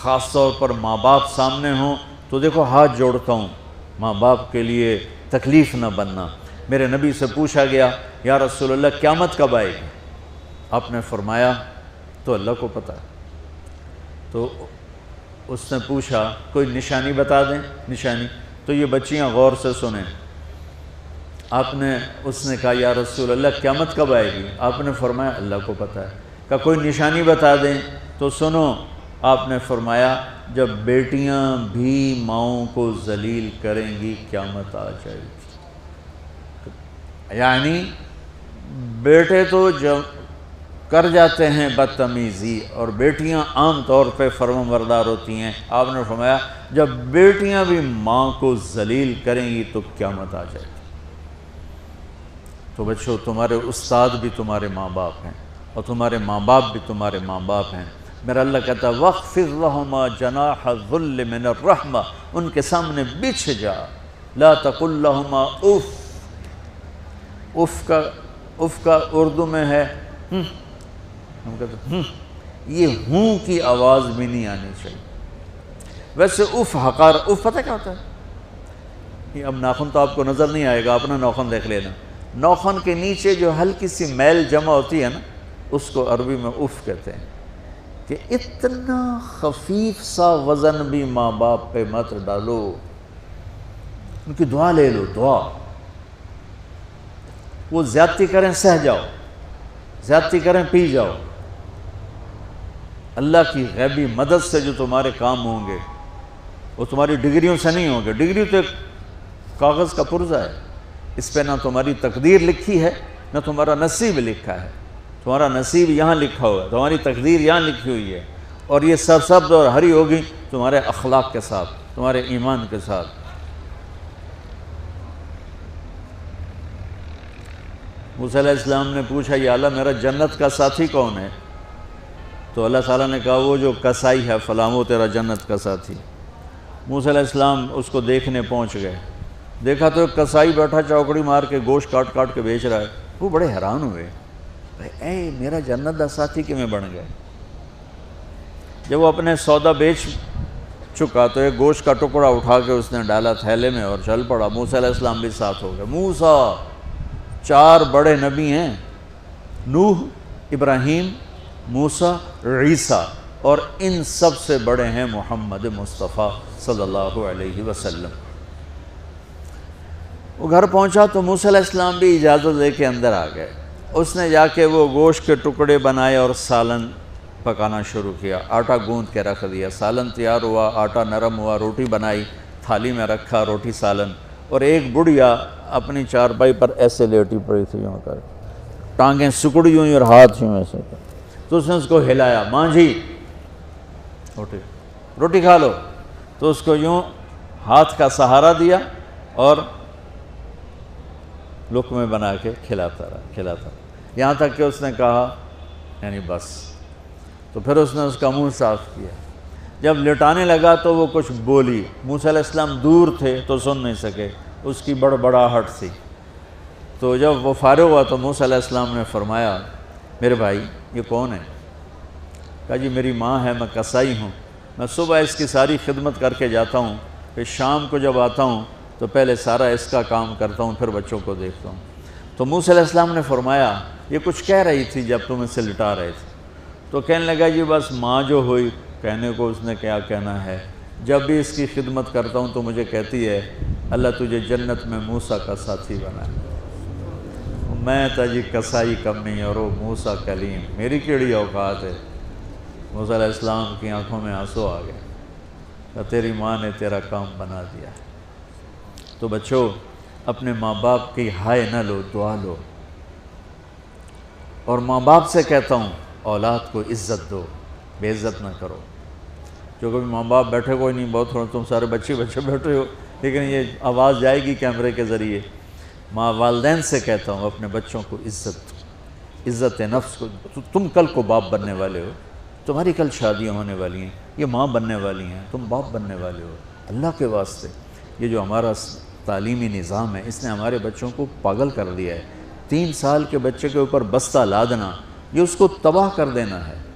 خاص طور پر ماں باپ سامنے ہوں تو دیکھو ہاتھ جوڑتا ہوں، ماں باپ کے لیے تکلیف نہ بننا۔ میرے نبی سے پوچھا گیا یا رسول اللہ قیامت کب آئے گی؟ آپ نے فرمایا تو اللہ کو پتہ ہے۔ تو اس نے پوچھا کوئی نشانی بتا دیں، نشانی؟ تو یہ بچیاں غور سے سنیں۔ اس نے کہا یا رسول اللہ قیامت کب آئے گی؟ آپ نے فرمایا اللہ کو پتہ ہے۔ کہا کوئی نشانی بتا دیں؟ تو سنو، آپ نے فرمایا جب بیٹیاں بھی ماؤں کو ذلیل کریں گی قیامت آ جائے گی۔ یعنی بیٹے تو جب کر جاتے ہیں بدتمیزی اور بیٹیاں عام طور پہ فرمانبردار ہوتی ہیں، آپ نے فرمایا جب بیٹیاں بھی ماں کو ذلیل کریں گی تو قیامت آ جائے گی۔ تو بچوں، تمہارے استاد بھی تمہارے ماں باپ ہیں اور تمہارے ماں باپ بھی تمہارے ماں باپ ہیں۔ میرا اللہ کہتا ہے وَاخْفِضْ لَهُمَا جَنَاحَ الذُّلِّ مِنَ الرَّحْمَةِ، ان کے سامنے بچھ جا، لا تقل لهما اف۔ اف کا اردو میں ہے ہم کہتے ہیں یہ ہوں کی آواز بھی نہیں آنی چاہیے۔ ویسے اف حقار، اف پتہ کیا ہوتا ہے؟ اب ناخن تو آپ کو نظر نہیں آئے گا، اپنا ناخن دیکھ لینا۔ ناخن کے نیچے جو ہلکی سی میل جمع ہوتی ہے نا، اس کو عربی میں اف کہتے ہیں۔ کہ اتنا خفیف سا وزن بھی ماں باپ پہ مت ڈالو، ان کی دعا لے لو، دعا۔ وہ زیادتی کریں سہ جاؤ، زیادتی کریں پی جاؤ۔ اللہ کی غیبی مدد سے جو تمہارے کام ہوں گے وہ تمہاری ڈگریوں سے نہیں ہوں گے۔ ڈگری تو ایک کاغذ کا پرزہ ہے، اس پہ نہ تمہاری تقدیر لکھی ہے نہ تمہارا نصیب لکھا ہے۔ تمہارا نصیب یہاں لکھا ہوا ہے، تمہاری تقدیر یہاں لکھی ہوئی ہے، اور یہ سرسبز اور ہری ہوگی تمہارے اخلاق کے ساتھ، تمہارے ایمان کے ساتھ۔ موسیٰ علیہ السلام نے پوچھا یا اللہ میرا جنت کا ساتھی کون ہے؟ تو اللہ تعالیٰ نے کہا وہ جو کسائی ہے فلاں وہ تیرا جنت کا ساتھی۔ موسیٰ علیہ السلام اس کو دیکھنے پہنچ گئے، دیکھا تو ایک کسائی بیٹھا چوکڑی مار کے گوشت کاٹ کاٹ کے بیچ رہا ہے۔ وہ بڑے حیران ہوئے، اے میرا جنت کا ساتھی کیویں بن گئے؟ جب وہ اپنے سودا بیچ چکا تو ایک گوشت کا ٹکڑا اٹھا کے اس نے ڈالا تھیلے میں اور چل پڑا۔ موسیٰ علیہ السلام بھی ساتھ ہو گئے۔ موسیٰ 4 بڑے نبی ہیں، نوح، ابراہیم، موسیٰ، عیسیٰ، اور ان سب سے بڑے ہیں محمد مصطفیٰ صلی اللہ علیہ وسلم۔ وہ گھر پہنچا تو موسیٰ علیہ السلام بھی اجازت لے کے اندر آ گئے۔ اس نے جا کے وہ گوشت کے ٹکڑے بنائے اور سالن پکانا شروع کیا، آٹا گوندھ کے رکھ دیا، سالن تیار ہوا، آٹا نرم ہوا، روٹی بنائی، تھالی میں رکھا روٹی سالن، اور ایک بڑھیا اپنی چارپائی پر ایسے لیٹی پڑی تھی، یوں کر ٹانگیں سکڑی ہوئی اور ہاتھ یوں ایسے کر۔ تو اس نے اس کو ہلایا، ماں جی روٹی کھا لو۔ تو اس کو یوں ہاتھ کا سہارا دیا اور لقمے بنا کے کھلاتا رہا، یہاں تک کہ اس نے کہا یعنی بس۔ تو پھر اس نے اس کا منہ صاف کیا۔ جب لٹانے لگا تو وہ کچھ بولی، موسیٰ علیہ السلام دور تھے تو سن نہیں سکے، اس کی بڑبڑاہٹ تھی۔ تو جب وہ فارغ ہوا تو موسیٰ علیہ السلام نے فرمایا میرے بھائی یہ کون ہے؟ کہا جی میری ماں ہے، میں کسائی ہوں، میں صبح اس کی ساری خدمت کر کے جاتا ہوں، پھر شام کو جب آتا ہوں تو پہلے سارا اس کا کام کرتا ہوں، پھر بچوں کو دیکھتا ہوں۔ تو موسیٰ علیہ السلام نے فرمایا یہ کچھ کہہ رہی تھی جب تم اسے لٹا رہے تھے؟ تو کہنے لگا جی بس ماں جو ہوئی، کہنے کو اس نے کیا کہنا ہے، جب بھی اس کی خدمت کرتا ہوں تو مجھے کہتی ہے اللہ تجھے جنت میں موسیٰ کا ساتھی بنائے۔ میں تا جی کسائی کمی اور وہ موسیٰ کلیم، میری کیڑی اوقات ہے؟ موسیٰ علیہ السلام کی آنکھوں میں آنسو آ گئے کہ تیری ماں نے تیرا کام بنا دیا۔ تو بچوں اپنے ماں باپ کی ہائے نہ لو، دعا لو۔ اور ماں باپ سے کہتا ہوں اولاد کو عزت دو، بے عزت نہ کرو۔ جو کبھی ماں باپ بیٹھے کوئی نہیں، بہت تھوڑا تم سارے بچے بیٹھے ہو، لیکن یہ آواز جائے گی کیمرے کے ذریعے۔ ماں والدین سے کہتا ہوں اپنے بچوں کو عزت نفس کو، تم کل کو باپ بننے والے ہو، تمہاری کل شادیاں ہونے والی ہیں، یہ ماں بننے والی ہیں، تم باپ بننے والے ہو۔ اللہ کے واسطے یہ جو ہمارا تعلیمی نظام ہے اس نے ہمارے بچوں کو پاگل کر دیا ہے۔ 3 سال کے بچے کے اوپر بستہ لادنا یہ اس کو تباہ کر دینا ہے۔